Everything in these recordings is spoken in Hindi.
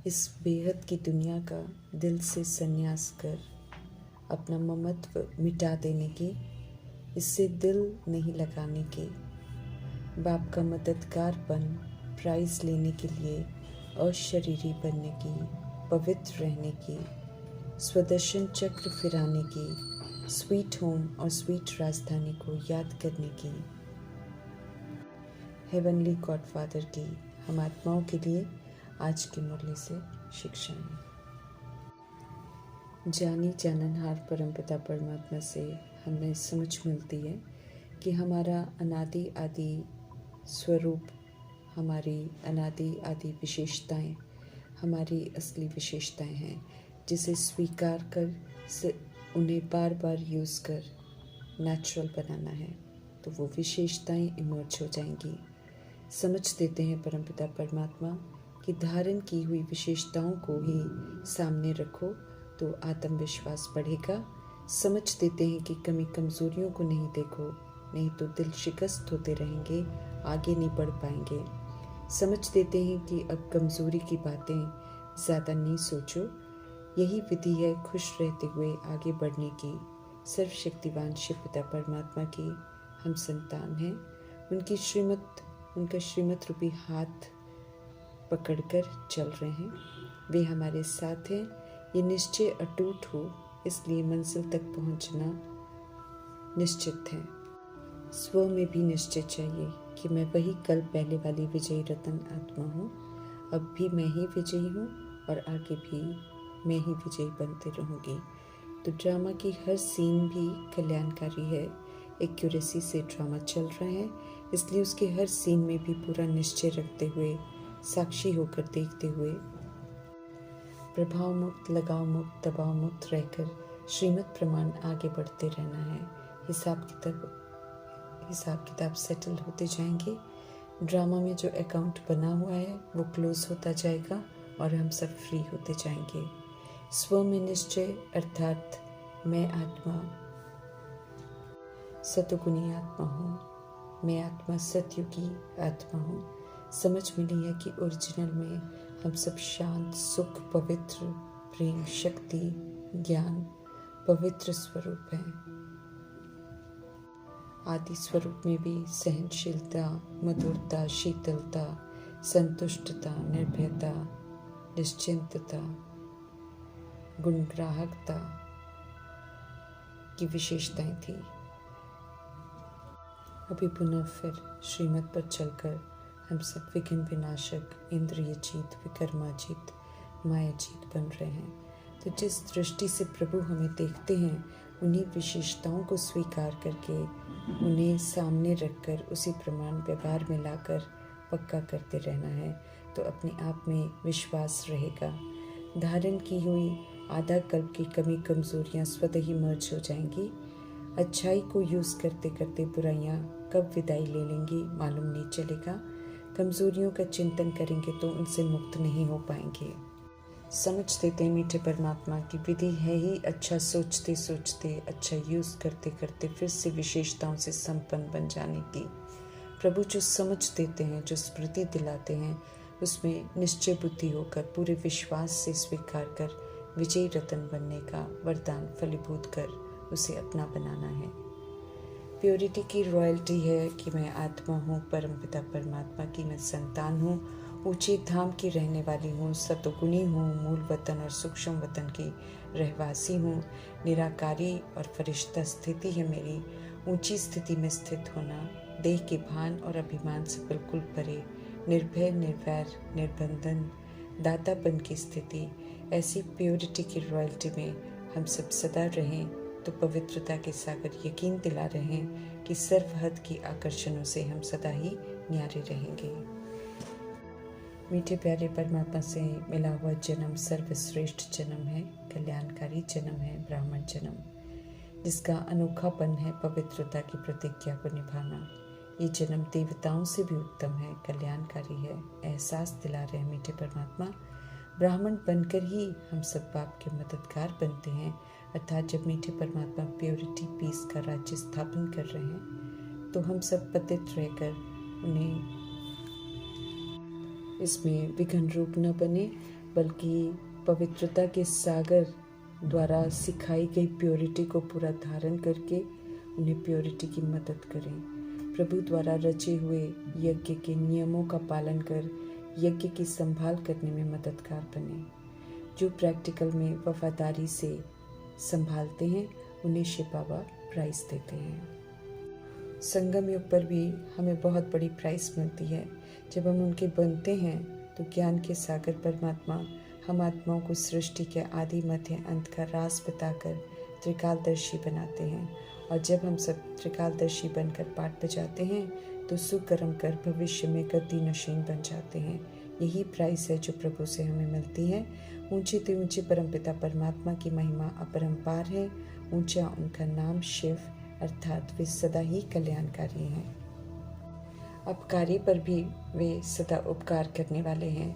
इस बेहद की दुनिया का दिल से संन्यास कर अपना ममत्व मिटा देने की, इससे दिल नहीं लगाने की, बाप का मददगार बन प्राइज लेने के लिए अशरीरी बनने की, पवित्र रहने की, स्वदर्शन चक्र फिराने की, स्वीट होम और स्वीट राजधानी को याद करने की, हेवनली गॉडफादर की हम आत्माओं के लिए आज के मुरली से शिक्षा में। जानी जाननहार परमपिता परमात्मा से हमें समझ मिलती है कि हमारा अनादि आदि स्वरूप, हमारी अनादि आदि विशेषताएं हमारी असली विशेषताएं हैं, जिसे स्वीकार कर उन्हें बार बार यूज़ कर नेचुरल बनाना है, तो वो विशेषताएं इमर्ज हो जाएंगी। समझ देते हैं परमपिता परमात्मा कि धारण की हुई विशेषताओं को ही सामने रखो तो आत्मविश्वास बढ़ेगा। समझ देते हैं कि कमी कमज़ोरियों को नहीं देखो, नहीं तो दिल शिकस्त होते रहेंगे, आगे नहीं बढ़ पाएंगे। समझ देते हैं कि अब कमज़ोरी की बातें ज़्यादा नहीं सोचो, यही विधि है खुश रहते हुए आगे बढ़ने की। सर्वशक्तिवान शिव पिता परमात्मा की हम संतान हैं। उनका श्रीमत रूपी हाथ पकड़कर चल रहे हैं, वे हमारे साथ हैं। ये निश्चय अटूट हो, इसलिए मंजिल तक पहुंचना निश्चित है। स्व में भी निश्चय चाहिए कि मैं वही कल पहले वाली विजयी रतन आत्मा हूँ। अब भी मैं ही विजयी हूँ और आगे भी मैं ही विजयी बनते रहूँगी। तो ड्रामा की हर सीन भी कल्याणकारी है। एक्यूरेसी से ड्रामा चल रहा है, इसलिए उसके हर सीन में भी पूरा निश्चय रखते हुए, साक्षी होकर देखते हुए, प्रभाव मुक्त, लगाव मुक्त, दबाव मुक्त रहकर श्रीमत प्रमाण आगे बढ़ते रहना है। हिसाब किताब सेटल होते जाएंगे। ड्रामा में जो अकाउंट बना हुआ है वो क्लोज होता जाएगा और हम सब फ्री होते जाएंगे। स्व में निश्चय अर्थात मैं आत्मा सतोगुणी आत्मा हूँ, मैं आत्मा सतयुगी आत्मा हूँ। समझ मिली है कि ओरिजिनल में हम सब शांत, सुख, पवित्र, प्रेम, शक्ति, ज्ञान, पवित्र स्वरूप हैं। आदि स्वरूप में भी सहनशीलता, मधुरता, शीतलता, संतुष्टता, निर्भयता, निश्चिंतता, गुणग्राहकता की विशेषताएं थी। अभी पुनः फिर श्रीमत पर चलकर हम सब विघ्न विनाशक, इंद्रिय जीत, विकर्मा जीत, माया जीत बन रहे हैं। तो जिस दृष्टि से प्रभु हमें देखते हैं, उन्हीं विशेषताओं को स्वीकार करके, उन्हें सामने रखकर, उसी प्रमाण व्यवहार में लाकर पक्का करते रहना है, तो अपने आप में विश्वास रहेगा। धारण की हुई आधा कल्प की कमी कमजोरियां स्वतः ही मर्ज हो जाएंगी। अच्छाई को यूज़ करते करते बुराइयां कब विदाई ले लेंगी मालूम नहीं चलेगा। कमजोरियों का चिंतन करेंगे तो उनसे मुक्त नहीं हो पाएंगे। समझ देते हैं मीठे परमात्मा की विधि है ही अच्छा सोचते सोचते, अच्छा यूज़ करते करते फिर से विशेषताओं से संपन्न बन जाने की। प्रभु जो समझ देते हैं, जो स्मृति दिलाते हैं, उसमें निश्चय बुद्धि होकर पूरे विश्वास से स्वीकार कर विजयी रतन बनने का वरदान फलीभूत कर उसे अपना बनाना है। प्योरिटी की रॉयल्टी है कि मैं आत्मा हूँ, परमपिता परमात्मा की मैं संतान हूँ, ऊंचे धाम की रहने वाली हूँ, सतोगुणी हूँ, मूल वतन और सूक्ष्म वतन की रहवासी हूँ, निराकारी और फरिश्ता स्थिति है मेरी। ऊंची स्थिति में स्थित होना, देह के भान और अभिमान से बिल्कुल परे, निर्भय, निर्वैर, निर्बंधन, दातापन की स्थिति, ऐसी प्योरिटी की रॉयल्टी में हम सब सदा रहें। तो पवित्रता के सागर यकीन दिला रहें कि सर्वहद की आकर्षणों से हम सदा ही न्यारे रहेंगे। मीठे प्यारे परमात्मा से मिला हुआ जन्म सर्वश्रेष्ठ जन्म है, कल्याणकारी जन्म है, ब्राह्मण जन्म, जिसका अनोखापन है पवित्रता की प्रतिज्ञा को निभाना। ये जन्म देवताओं से भी उत्तम है, कल्याणकारी है। एहसास दिला रहे हैं मीठे परमात्मा, ब्राह्मण बनकर ही हम सब बाप के मददगार बनते हैं। अर्थात जब मीठे परमात्मा प्योरिटी पीस का राज्य स्थापन कर रहे हैं, तो हम सब पतित रहकर उन्हें इसमें विघ्न रूप न बने, बल्कि पवित्रता के सागर द्वारा सिखाई गई प्योरिटी को पूरा धारण करके उन्हें प्योरिटी की मदद करें। प्रभु द्वारा रचे हुए यज्ञ के नियमों का पालन कर यज्ञ की संभाल करने में मददगार बने। जो प्रैक्टिकल में वफादारी से संभालते हैं उन्हें शिव बाबा प्राइज़ देते हैं। संगम युग पर भी हमें बहुत बड़ी प्राइज़ मिलती है। जब हम उनके बनते हैं तो ज्ञान के सागर परमात्मा हम आत्माओं को सृष्टि के आदि मध्य अंत का राज बताकर त्रिकालदर्शी बनाते हैं। और जब हम सब त्रिकालदर्शी बनकर पाठ बजाते हैं तो सुकर्म कर भविष्य में गद्दी नशीन बन जाते हैं। यही प्राइस है जो प्रभु से हमें मिलती है। ऊंचे ते ऊंचे परमपिता परमात्मा की महिमा अपरंपार है। ऊंचा उनका नाम शिव, अर्थात वे सदा ही कल्याणकारी हैं। अपकारी पर भी वे सदा उपकार करने वाले हैं।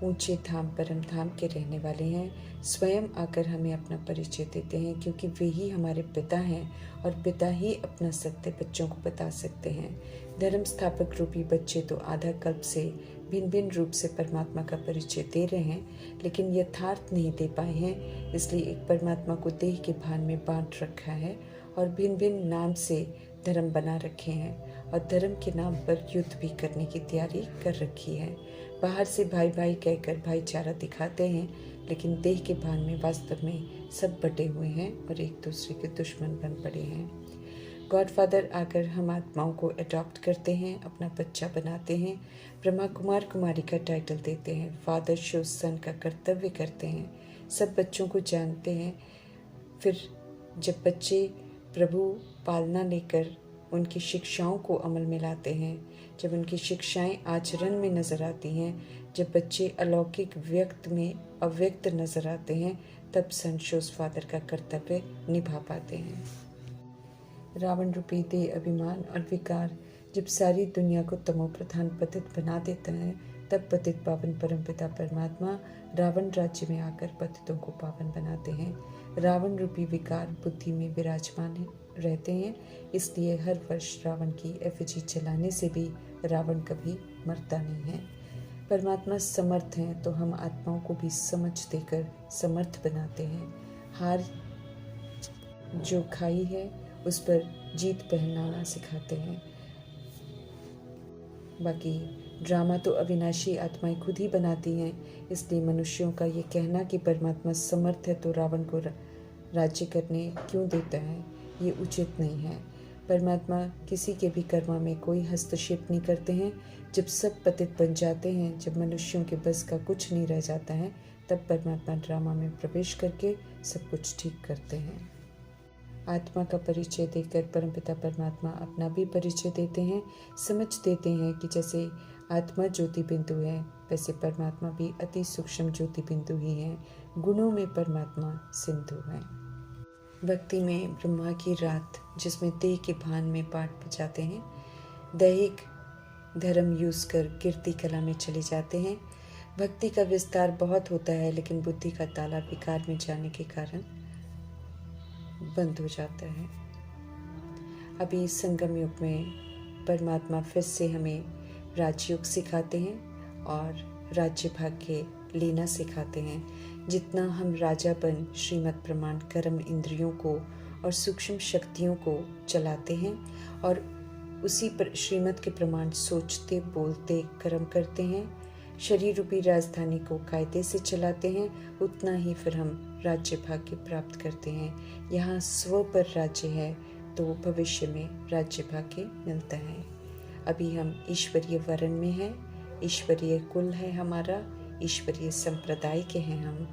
ऊंचे धाम परम धाम के रहने वाले हैं। स्वयं आकर हमें अपना परिचय देते हैं, क्योंकि वे ही हमारे पिता हैं और पिता ही अपना सत्य बच्चों को बता सकते हैं। धर्म स्थापक रूपी बच्चे तो आधा कल्प से भिन्न भिन्न रूप से परमात्मा का परिचय दे रहे हैं, लेकिन यथार्थ नहीं दे पाए हैं। इसलिए एक परमात्मा को देह के भान में बांट रखा है और भिन्न भिन्न नाम से धर्म बना रखे हैं और धर्म के नाम पर युद्ध भी करने की तैयारी कर रखी है। बाहर से भाई भाई कहकर भाईचारा दिखाते हैं, लेकिन देह के भान में वास्तव में सब बटे हुए हैं और एक दूसरे के दुश्मन बन पड़े हैं। गॉडफादर आकर हम आत्माओं को अडॉप्ट करते हैं, अपना बच्चा बनाते हैं, ब्रह्मा कुमार कुमारी का टाइटल देते हैं, फादर शो सन का कर्तव्य करते हैं, सब बच्चों को जानते हैं। फिर जब बच्चे प्रभु पालना लेकर उनकी शिक्षाओं को अमल में लाते हैं, जब उनकी शिक्षाएं आचरण में नज़र आती हैं, जब बच्चे अलौकिक व्यक्त में अव्यक्त नज़र आते हैं, तब संशोस फादर का कर्तव्य निभा पाते हैं। रावण रूपी देह अभिमान और विकार जब सारी दुनिया को तमो प्रधान पतित बना देता है, तब पतित पावन परमपिता परमात्मा रावण राज्य में आकर पतितों को पावन बनाते हैं। रावण रूपी विकार बुद्धि में विराजमान रहते हैं, इसलिए हर वर्ष रावण की एफिजी जलाने से भी रावण कभी मरता नहीं है। परमात्मा समर्थ हैं तो हम आत्माओं को भी समझ देकर समर्थ बनाते हैं। हार जो खाई है उस पर जीत पहनाना सिखाते हैं। बाकी ड्रामा तो अविनाशी आत्माएं खुद ही बनाती हैं, इसलिए मनुष्यों का ये कहना कि परमात्मा समर्थ है तो रावण को राज्य करने क्यों देता है, ये उचित नहीं है। परमात्मा किसी के भी कर्म में कोई हस्तक्षेप नहीं करते हैं। जब सब पतित बन जाते हैं, जब मनुष्यों के बस का कुछ नहीं रह जाता है, तब परमात्मा ड्रामा में प्रवेश करके सब कुछ ठीक करते हैं। आत्मा का परिचय देकर परमपिता परमात्मा अपना भी परिचय देते हैं। समझ देते हैं कि जैसे आत्मा ज्योति बिंदु है, वैसे परमात्मा भी अति सूक्ष्म ज्योति बिंदु ही है। गुणों में परमात्मा सिंधु है। भक्ति में ब्रह्मा की रात, जिसमें देह के भान में पाठ बजाते हैं, दैहिक धर्म यूज़ कर कीर्ति कला में चले जाते हैं। भक्ति का विस्तार बहुत होता है, लेकिन बुद्धि का ताला विकार में जाने के कारण बंद हो जाता है। अभी संगम युग में परमात्मा फिर से हमें राजयोग सिखाते हैं और राज्य भाग्य लेना सिखाते हैं। जितना हम राजापन, श्रीमत प्रमाण, कर्म इंद्रियों को और सूक्ष्म शक्तियों को चलाते हैं और उसी पर श्रीमत के प्रमाण सोचते, बोलते, कर्म करते हैं, शरीर रूपी राजधानी को कायदे से चलाते हैं, उतना ही फिर हम राज्य भाग्य प्राप्त करते हैं। यहाँ स्व पर राज्य है तो भविष्य में राज्य भाग्य मिलता है। अभी हम ईश्वरीय वर्ण में हैं, ईश्वरीय कुल है हमारा, ईश्वरीय संप्रदाय के हैं हम।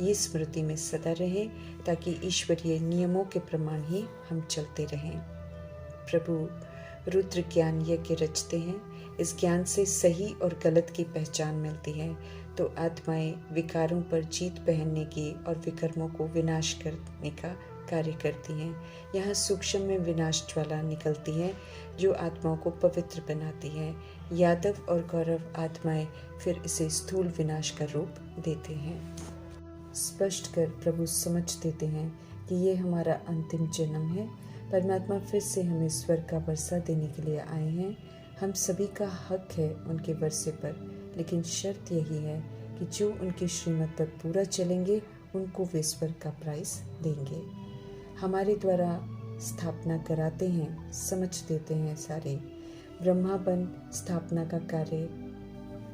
ये स्मृति में सदा रहे ताकि ईश्वरीय नियमों के प्रमाण ही हम चलते रहें। प्रभु रुद्र ज्ञान यज्ञ रचते हैं। इस ज्ञान से सही और गलत की पहचान मिलती है, तो आत्माएं विकारों पर जीत पहनने की और विकर्मों को विनाश करने का कार्य करती हैं। यहाँ सूक्ष्म में विनाश ज्वाला निकलती है जो आत्माओं को पवित्र बनाती है। यादव और गौरव आत्माएं फिर इसे स्थूल विनाश का रूप देते हैं। स्पष्ट कर प्रभु समझ देते हैं कि ये हमारा अंतिम जन्म है। परमात्मा फिर से हमें स्वर्ग का वर्षा देने के लिए आए हैं। हम सभी का हक है उनके वर्षे पर, लेकिन शर्त यही है कि जो उनकी श्रीमत पर पूरा चलेंगे उनको वे स्वर्ग का प्राइज देंगे। हमारे द्वारा स्थापना कराते हैं, समझ देते हैं, सारे ब्रह्मापन स्थापना का कार्य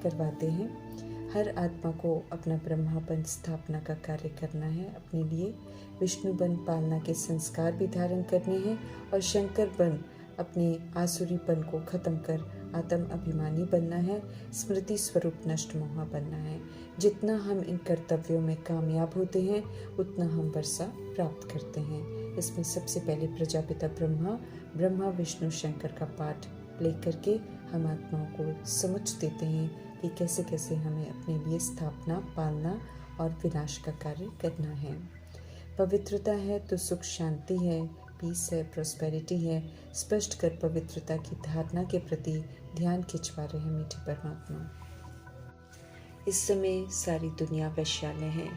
करवाते हैं। हर आत्मा को अपना ब्रह्मापन स्थापना का कार्य करना है, अपने लिए विष्णुपन पालना के संस्कार भी धारण करने हैं और शंकरपन अपने आसुरीपन को खत्म कर आत्म अभिमानी बनना है, स्मृति स्वरूप नष्ट मोहा बनना है। जितना हम इन कर्तव्यों में कामयाब होते हैं उतना हम वर्षा प्राप्त करते हैं। इसमें सबसे पहले प्रजापिता ब्रह्मा विष्णु शंकर का पाठ लेकर के हम आत्माओं को समझ देते हैं कि कैसे कैसे हमें अपने लिए स्थापना पालना और विनाश का कार्य करना है। पवित्रता है तो सुख शांति है, पीस है, प्रॉस्पेरिटी है। स्पष्ट कर पवित्रता की धारणा के प्रति ध्यान खिंचवा रहे हैं मीठे परमात्मा। इस समय सारी दुनिया वैश्यालय है,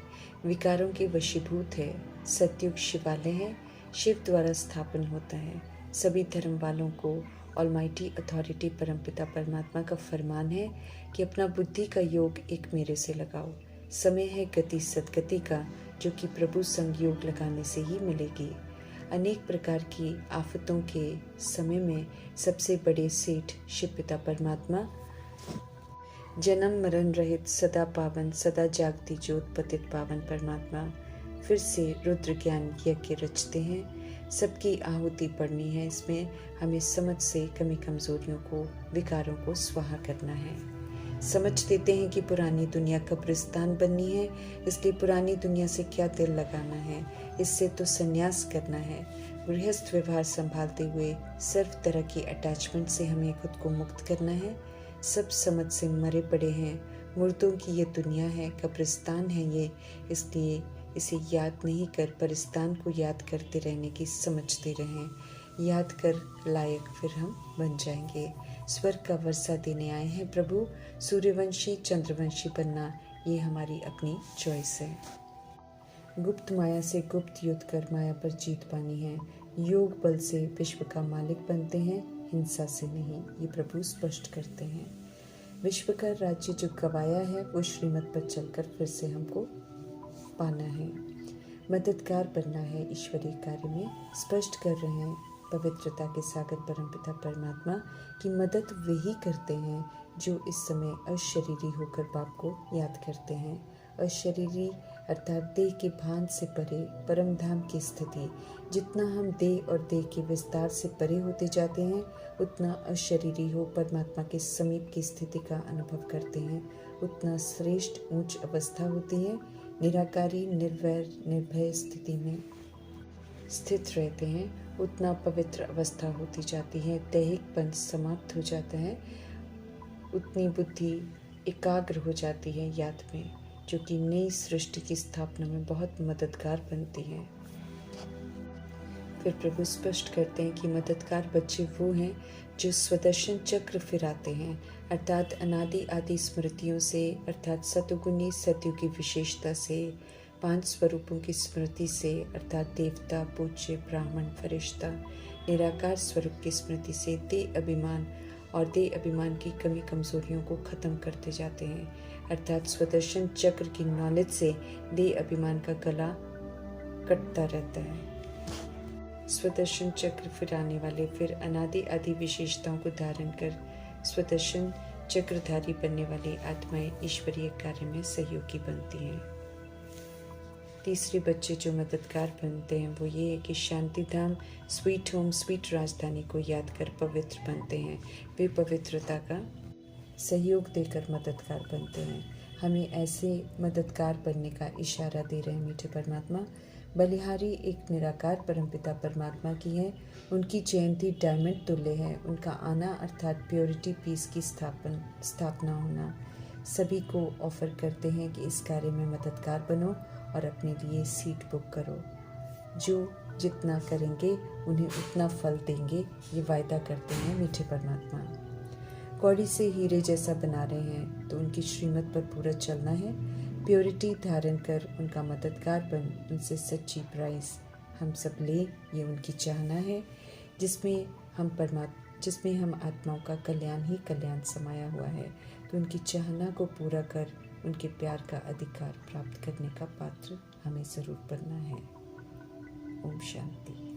विकारों के वशीभूत है। सतयुग शिवालय है, शिव द्वारा स्थापन होता है। सभी धर्म वालों को ऑलमाइटी अथॉरिटी परमपिता परमात्मा का फरमान है कि अपना बुद्धि का योग एक मेरे से लगाओ। समय है गति सदगति का, जो कि प्रभु संग योग लगाने से ही मिलेगी। अनेक प्रकार की आफतों के समय में सबसे बड़े सेठ शिव पिता परमात्मा जन्म मरण रहित सदा पावन सदा जागती ज्योत पतित पावन परमात्मा फिर से रुद्र ज्ञान यज्ञ रचते हैं। सबकी आहुति पड़नी है। इसमें हमें समझ से कमी कमजोरियों को विकारों को स्वाहा करना है। समझ देते हैं कि पुरानी दुनिया कब्रिस्तान बननी है, इसलिए पुरानी दुनिया से क्या दिल लगाना है, इससे तो संन्यास करना है। गृहस्थ व्यवहार संभालते हुए सर्व तरह की अटैचमेंट से हमें खुद को मुक्त करना है। सब समझ से मरे पड़े हैं, मुर्दों की ये दुनिया है, कब्रिस्तान है ये, इसलिए इसे याद नहीं कर परिस्तान को याद करते रहने की समझते रहें। याद कर लायक फिर हम बन जाएंगे। स्वर्ग का वर्षा देने आए हैं प्रभु, सूर्यवंशी चंद्रवंशी बनना ये हमारी अपनी चॉइस है। गुप्त माया से गुप्त युद्ध कर माया पर जीत पानी है। योग बल से विश्व का मालिक बनते हैं, हिंसा से नहीं, ये प्रभु स्पष्ट करते हैं। विश्व का राज्य जो गवाया है वो श्रीमत पर चलकर फिर से हमको पाना है। मददगार बनना है ईश्वरीय कार्य में। स्पष्ट कर रहे हैं पवित्रता के सागर परमपिता परमात्मा की मदद वही करते हैं जो इस समय अशरीरी होकर बाप को याद करते हैं। अशरीरी अर्थात देह के भान से परे परम धाम की स्थिति। जितना हम देह और देह के विस्तार से परे होते जाते हैं उतना अशरीरी हो परमात्मा के समीप की स्थिति का अनुभव करते हैं, उतना श्रेष्ठ ऊंच अवस्था होती है। निराकारी निर्वैर निर्भय स्थिति में स्थित रहते हैं, उतना पवित्र अवस्था होती जाती है। दैहिकपन समाप्त हो जाता है, उतनी बुद्धि एकाग्र हो जाती है याद में, जो कि नई सृष्टि की स्थापना में बहुत मददगार बनती है। फिर प्रभु स्पष्ट करते हैं कि मददगार बच्चे वो हैं जो स्वदर्शन चक्र फिराते हैं, अर्थात अनादि आदि स्मृतियों से, अर्थात सतुगुणी सतयुग की विशेषता से, 5 स्वरूपों की स्मृति से, अर्थात देवता पूज्य ब्राह्मण फरिश्ता निराकार स्वरूप की स्मृति से देह अभिमान और देह अभिमान की कमी कमजोरियों को खत्म करते जाते हैं, अर्थात स्वदर्शन चक्र की नॉलेज से देह अभिमान का गला कटता रहता है। स्वदर्शन चक्र फिराने वाले फिर अनादि आदि विशेषताओं को धारण कर स्वदर्शन चक्रधारी बनने वाली आत्माएं ईश्वरीय कार्य में सहयोगी बनती हैं। तीसरे बच्चे जो मददगार बनते हैं वो ये है कि शांति धाम स्वीट होम स्वीट राजधानी को याद कर पवित्र बनते हैं। वे पवित्रता का सहयोग देकर मददगार बनते हैं। हमें ऐसे मददगार बनने का इशारा दे रहे हैं मीठे परमात्मा। बलिहारी एक निराकार परमपिता परमात्मा की है, उनकी जयंती डायमंड तुल्य है। उनका आना अर्थात प्योरिटी पीस की स्थापना होना। सभी को ऑफर करते हैं कि इस कार्य में मददगार बनो और अपने लिए सीट बुक करो। जो जितना करेंगे उन्हें उतना फल देंगे, ये वायदा करते हैं मीठे परमात्मा। कौड़ी से हीरे जैसा बना रहे हैं तो उनकी श्रीमत पर पूरा चलना है। प्योरिटी धारण कर उनका मददगार बन उनसे सच्ची प्राइस हम सब ले, ये उनकी चाहना है, जिसमें हम आत्माओं का कल्याण ही कल्याण समाया हुआ है। तो उनकी चाहना को पूरा कर उनके प्यार का अधिकार प्राप्त करने का पात्र हमें ज़रूर बनना है। ओम शांति।